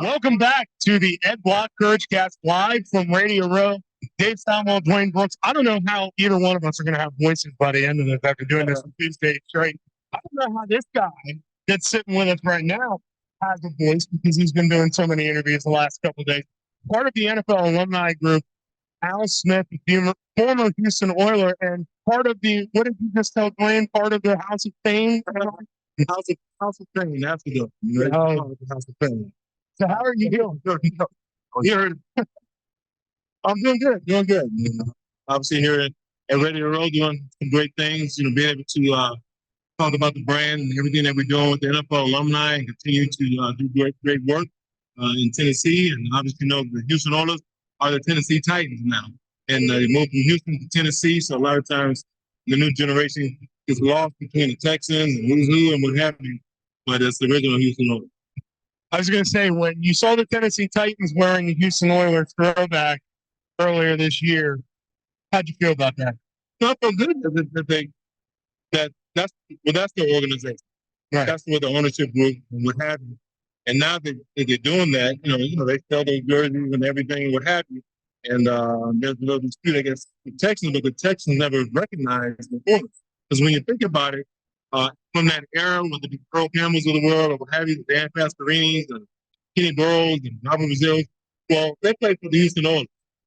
Welcome back to the Ed Block Courage Cast live from Radio Row. Dave Stonewall, Dwayne Brooks. I don't know how either one of us are going to have voices by the end of this after doing this on Tuesday straight. I don't know how this guy that's sitting with us right now has a voice because he's been doing so many interviews the last couple of days. Part of the NFL alumni group, Al Smith, former Houston Oiler, and part of the, what did you just tell Dwayne? Part of the House of Fame? House of Fame, that's the good. House of Fame. So how are you doing? I'm doing good, doing good. Obviously here at Radio Row doing some great things, being able to talk about the brand and everything that we're doing with the NFL alumni and continue to do great work in Tennessee. And obviously the Houston Oilers are the Tennessee Titans now. And they moved from Houston to Tennessee, so a lot of times the new generation gets lost between the Texans and who's who and what have you. But it's the original Houston Oilers. I was going to say, when you saw the Tennessee Titans wearing the Houston Oilers throwback earlier this year, how'd you feel about that? I felt good that's their organization. Right. That's what the ownership group and what have you. And now that they're doing that, they sell their jerseys and everything and what have you. And there's a little dispute against the Texans, but the Texans never recognized the Oilers. Because when you think about it, from that era with the Earl Campbells of the world or what have you, the Dan Pastorini and Kenny Burrows and Robert Brazil, well, they played for the Houston Oilers.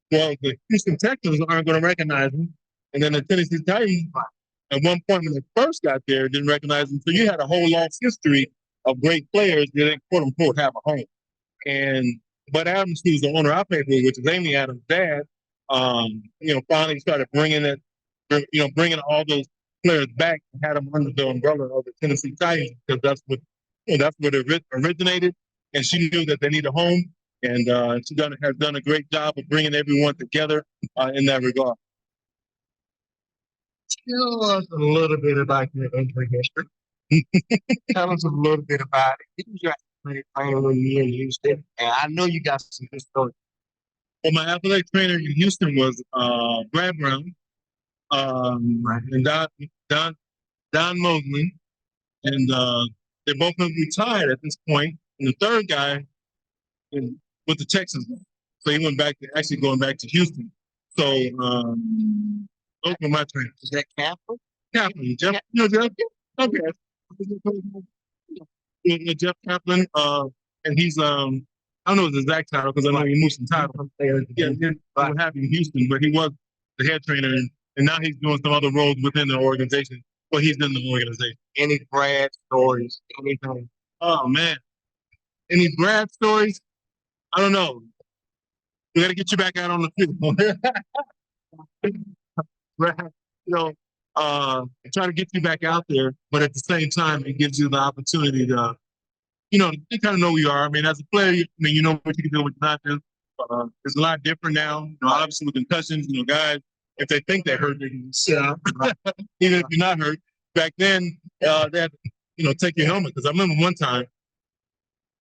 Well, the Houston Texans aren't going to recognize them. And then the Tennessee Titans, at one point when they first got there, didn't recognize them. So you had a whole long history of great players that didn't, quote unquote, have a home. And Bud Adams, who's the owner I played with, which is Amy Adams' dad, finally started bringing all those players back and had them under the umbrella of the Tennessee Titans because that's what it originated. And she knew that they need a home, and she has done a great job of bringing everyone together in that regard. Tell us a little bit about your injury history. Tell us a little bit about it. You got playing when you in Houston, and I know you got some good stories. Well, my athletic trainer in Houston was Brad Brown, and Don Mosley, and they both have retired at this point. And the third guy with the Texans, so he went back to going back to Houston. So those were my trainers. Is that Kaplan? Kaplan, Jeff. Jeff. Okay. Jeff Kaplan, and he's I don't know his exact title because I know he moved some title. Yeah, I'm happy in Houston, but he was the head trainer, and now he's doing some other roles within the organization. Well, he's in the organization. Any Brad stories? Anything? Oh man, any Brad stories? I don't know. We got to get you back out on the field. Brad, try to get you back out there, but at the same time, it gives you the opportunity to, you kind of know who you are. I mean, as a player, you know what you can do with nothing. It's a lot different now. Obviously with concussions, guys, if they think they're hurt, they can sit out. Even if you're not hurt. Back then, they had to, take your helmet. Because I remember one time,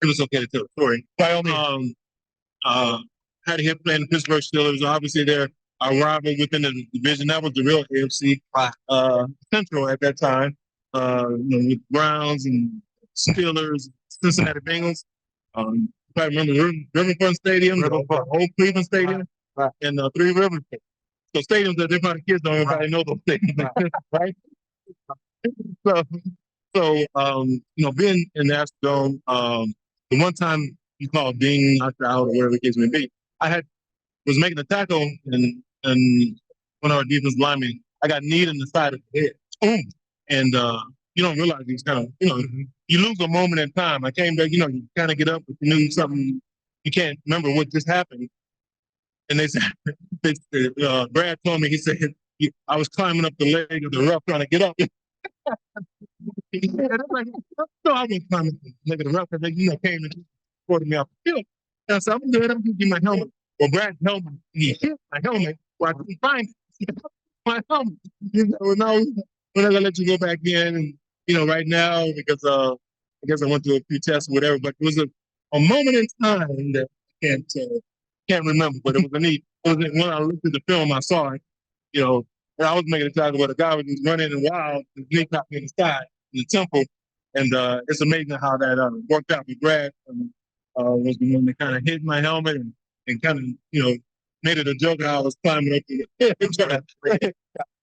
it was okay to tell a story. By all means. Had a hit playing the Pittsburgh Steelers. Obviously, they're a rival within the division. That was the real AFC Central at that time. With Browns and Steelers, Cincinnati Bengals. You probably remember Riverfront Stadium, old Cleveland Stadium, and Three Rivers. So stadiums that different kids don't everybody know those stadiums, right? So being in the Astrodome, the one time you called being knocked out or whatever the case may be, was making a tackle and one of our defensive linemen, I got kneed in the side of the head. Boom. And you don't realize these kind of, you lose a moment in time. I came back, you kind of get up, but you knew something, you can't remember what just happened. And they said, Brad told me, he said, I was climbing up the leg of the rough trying to get up. No, I wasn't climbing the leg of the rough because they, came and supported me off the field. And I said, I'm good, I'm going to give my helmet. Well, Brad's helmet, he hit my helmet, well, I couldn't find my helmet. No, we're not going to let you go back in. And, right now, because I guess I went through a few tests or whatever, but it was a moment in time that I can't remember, but it was a neat. When I looked at the film, I saw it, and I was making a tackle where the guy was just running and wild, his knee caught me in the side, in the temple. And it's amazing how that worked out with Brad. was the one that kind of hit my helmet and kind of, made it a joke how I was climbing up the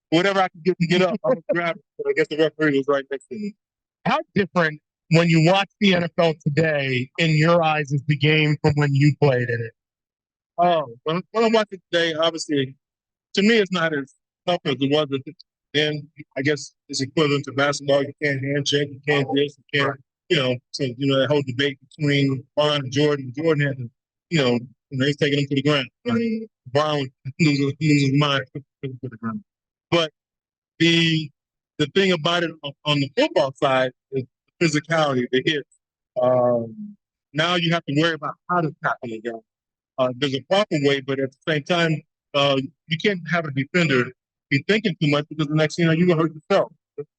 whatever I could get to get up, I was grabbing. But I guess the referee was right next to me. How different when you watch the NFL today in your eyes is the game from when you played in it? Oh, when I watch it today, obviously, to me, it's not as tough as it was then. I guess it's equivalent to basketball. You can't handshake, you can't this, you can't, so, that whole debate between Bron and Jordan. Jordan had to, he's taking him to the ground. Bron loses his mind to the ground. But the thing about it on the football side is the physicality, the hits. Now you have to worry about how to tackle a guy. There's a proper way, but at the same time, you can't have a defender be thinking too much because the next thing you know, you're gonna hurt yourself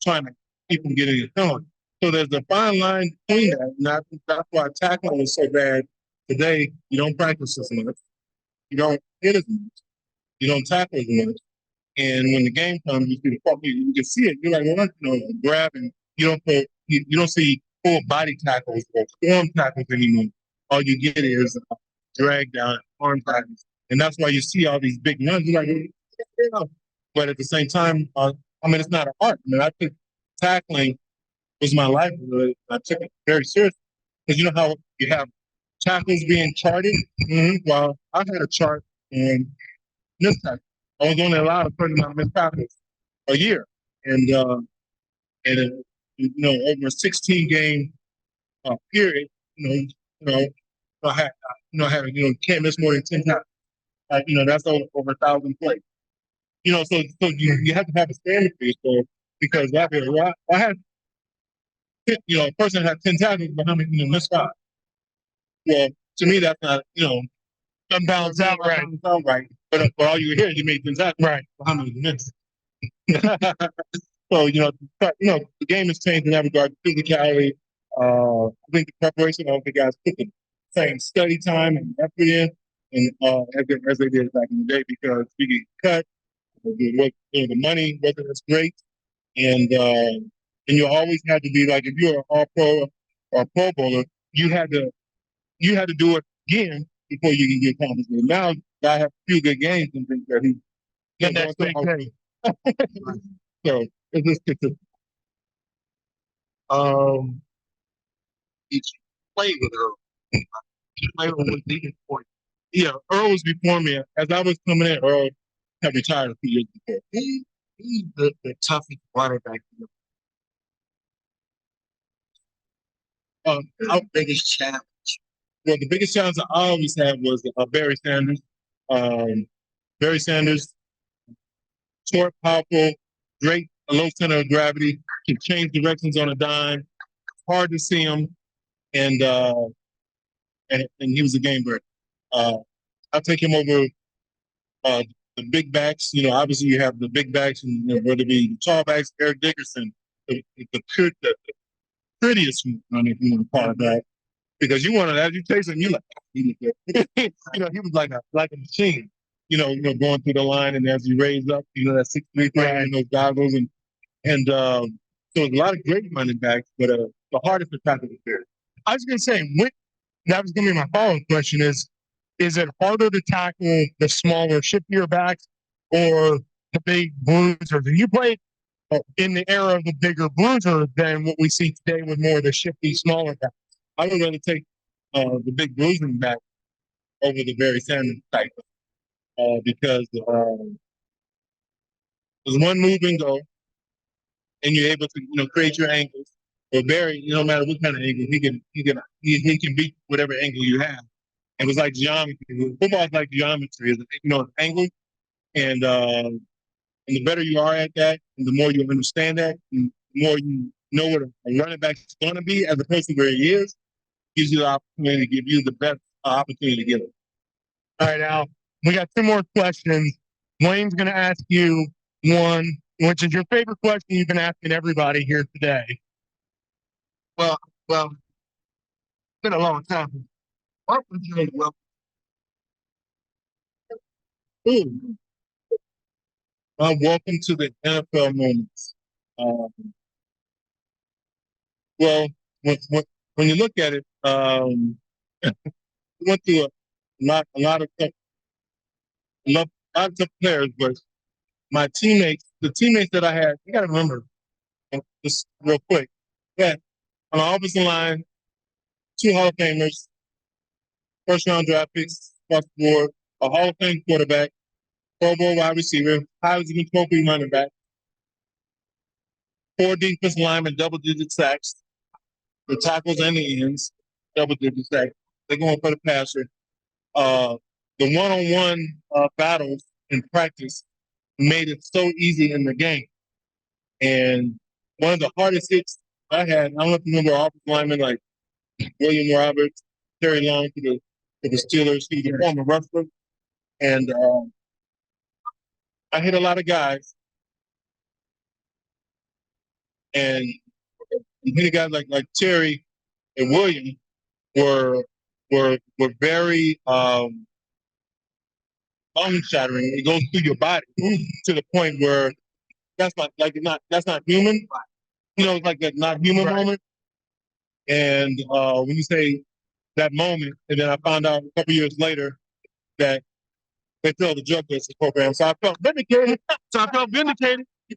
trying to keep from getting it done. So there's a fine line between that, and I think that's why tackling is so bad today. You don't practice as much, you don't hit as much, you don't tackle as much, and when the game comes, you see the fuck, you can see it. You're like, well, grabbing. You don't see full body tackles or form tackles anymore. All you get is drag down arm tackles, and that's why you see all these big runs. You're like, but at the same time, it's not an art. I think tackling was my livelihood. I took it very seriously because you know how you have tackles being charted. Well, I had a chart and missed tackles. I was only allowed a certain amount of missed tackles a year, and over a 16 game period, I had can't miss more than 10 tackles. That's over 1,000 plays. So you have to have a standard for yourself because I had, a person had 10 tackles, but how many missed 5? Well, to me, that's not, Doesn't balance out right. Sound right. But all you hear is you made 10 tackles. Right. How many you missed? So, the game has changed in that regard. Physicality, I think the preparation, I don't think guys put the same study time and effort in and as they did back in the day because we get cut. The money wasn't as great, and you always had to be like if you're an all pro or pro bowler, you had to do it again before you can get compensated. Now I have a few good games and think that he get that big thing. So it's just consistent. Did you play with Earl? Earl was leading point. Yeah, Earl was before me. As I was coming in, Earl had retired a few years before. He's the toughest running back. Our biggest challenge. Well, the biggest challenge I always had was Barry Sanders. Barry Sanders, short, powerful, great, low center of gravity, can change directions on a dime. Hard to see him, and he was a game breaker. I'll take him over the big backs. Obviously you have the big backs, and whether it be the tall backs, Eric Dickerson, the prettiest one, if you want to call it that, because you want to, as you chase him, you like, he was like a machine. Going through the line, and as he raised up, that 6'3" thing and those goggles, and so there's a lot of great running backs, but the hardest to tackle is Barry. I was going to say, that was going to be my follow-up question is it harder to tackle the smaller, shiftier backs or the big bruisers? And you played in the era of the bigger bruiser than what we see today with more of the shifty, smaller backs. I would rather take the big bruising back over the Barry Sanders type because there's one move and go, and you're able to create your angles. But Barry, no matter what kind of angle, he can beat whatever angle you have. It was like geometry. Football is like geometry. It's angle, and the better you are at that, and the more you understand that, and the more you know what a running back is going to be as opposed to where he is, gives you the opportunity to give you the best opportunity to get it. All right, Al, we got 2 more questions. Wayne's going to ask you one, which is your favorite question you've been asking everybody here today. Well, it's been a long time. What would you make welcome? Welcome to the NFL moments. Well, when you look at it, went through a lot of tough, lot of tough players, but my teammates, the teammates that I had, you got to remember, just real quick, that on the offensive line, 2 Hall of Famers, first round draft picks across the board, a Hall of Fame quarterback, Pro Bowl wide receiver, Heisman Trophy running back, 4 defensive linemen, double-digit sacks, the tackles and the ends, double-digit sacks. They're going for the passer. The one-on-one battles in practice made it so easy in the game. And one of the hardest hits I had, I don't know if you remember offensive linemen like William Roberts, Terry Long to the Steelers. He was a former wrestler. And I hit a lot of guys. And many guys like Terry and William were very bone shattering. It goes through your body to the point where that's not human. You know, it's like that not human moment. And when you say that moment, and then I found out a couple years later that they failed the drug testing program, so I felt vindicated.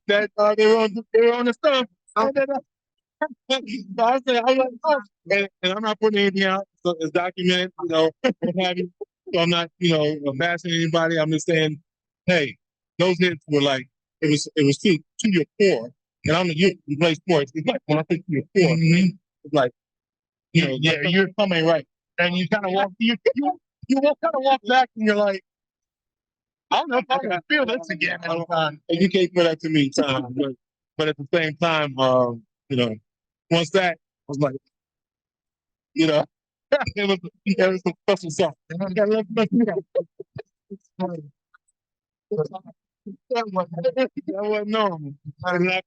That they were on the stuff. So I said, I'm like, oh, and I'm not putting anything out. So it's documented, you know, what have you. So I'm not, you know, bashing anybody. I'm just saying, hey, those hits were like it was to your core. And I'm the youth who plays sports. It's like when I think to your core, it's like, you know, yeah, you're coming right, and you kind of walk, you kind of walk back, and you're like, I don't know if I'm gonna feel this again. And you can't put that to me, Tom. But at the same time, you know, once that I was like, you know, it was some special stuff. That wasn't normal. And I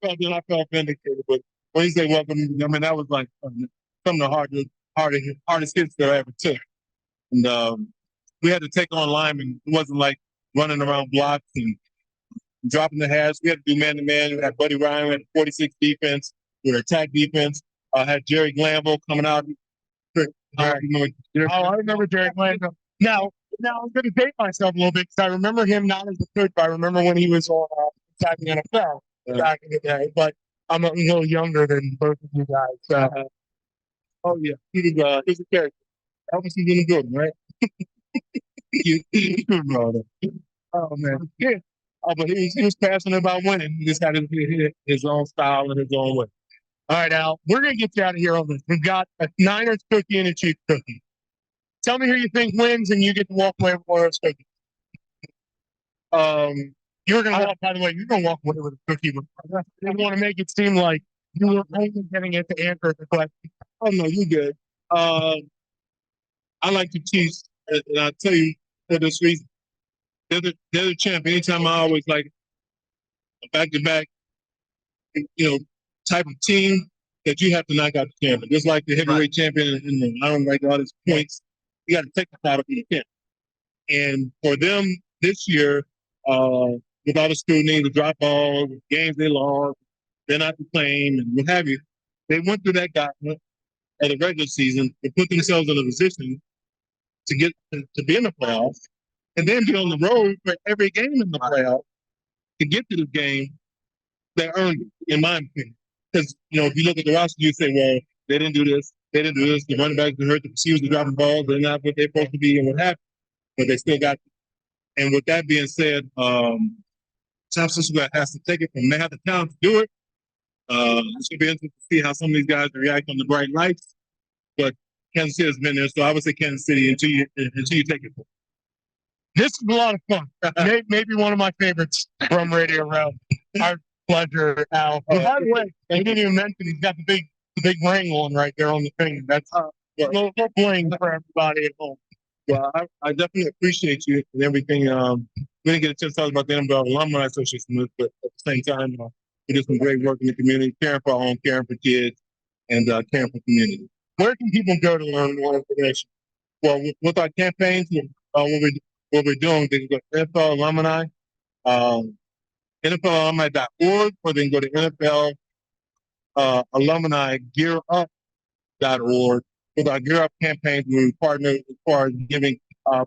felt vindicated. But when you say welcome, I mean that was like some of the hardest hits that I ever took. And we had to take on linemen. It wasn't like running around blocks and dropping the hash. We had to do man to man. We had Buddy Ryan, we had 46 defense, we had attack defense. Had Jerry Glanville coming out. I remember Jerry Glanville. Now I'm going to date myself a little bit because I remember him not as a coach, but I remember when he was on attacking NFL back in the day. But I'm a little younger than both of you guys. Oh yeah, he's a character. Obviously in the building, right? Oh man, yeah. Oh, but he was passionate about winning. He just had his own style and his own way. All right, Al, we're gonna get you out of here on this. We've got a Niners cookie and a Chiefs cookie. Tell me who you think wins, and you get to walk away with one of those cookies. You're gonna walk. By the way, you're gonna walk away with a cookie. I want to make it seem like you were only getting it to answer the question. Oh no, you good. I like the Chiefs, and I'll tell you for this reason. They're the champ. Anytime I always like a back-to-back, you know, type of team that you have to knock out the champion. Just like the heavyweight champion, and I don't like all his points. You got to take the title from the champ. And for them this year, with all the scrutiny, the drop balls, the games they lost, they're not to claim, and what have you, they went through that gauntlet at the regular season to put themselves in a position to get to be in the playoffs, and then be on the road for every game in the playoffs to get to the game. They earned it, in my opinion. Because, you know, if you look at the roster, you say, well, they didn't do this, the running backs are hurt, the receivers are dropping balls, they're not what they're supposed to be, and what happened. But they still got it. And with that being said, San Francisco has to take it from them. They have the talent to do it. It's going to be interesting to see how some of these guys react on the bright lights. But Kansas City has been there, so I would say Kansas City until you take it. This is a lot of fun. Maybe one of my favorites from Radio Row. Our pleasure, Al. By the way, I didn't even mention he's got the big ring on right there on the finger. That's a little bling for everybody at home. Well, I definitely appreciate you and everything. We didn't get a chance to talk about the NFL Alumni Association, but at the same time, we did some great work in the community, caring for our home, caring for kids, and caring for community. Where can people go to learn more information? Well, with our campaigns, what we're doing, they can go to NFL Alumni, NFLalumni.org, or they can go to NFL Alumni GearUp.org, with our Gear Up campaigns, we partner as far as giving,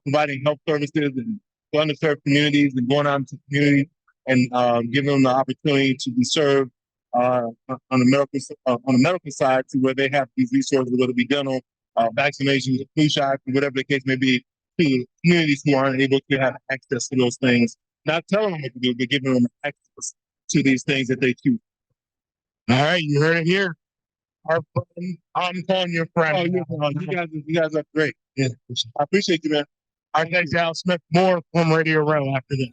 providing health services and to underserved communities and going out into communities and giving them the opportunity to be served on the medical side to where they have these resources, whether it be dental, vaccinations, flu shots, whatever the case may be, to communities who aren't able to have access to those things. Not telling them what to do, but giving them access to these things that they choose. All right, you heard it here. Our friend, I'm calling you a friend. You guys are great. Yeah. I appreciate you, man. Our next Al Smith, more from Radio Row after this.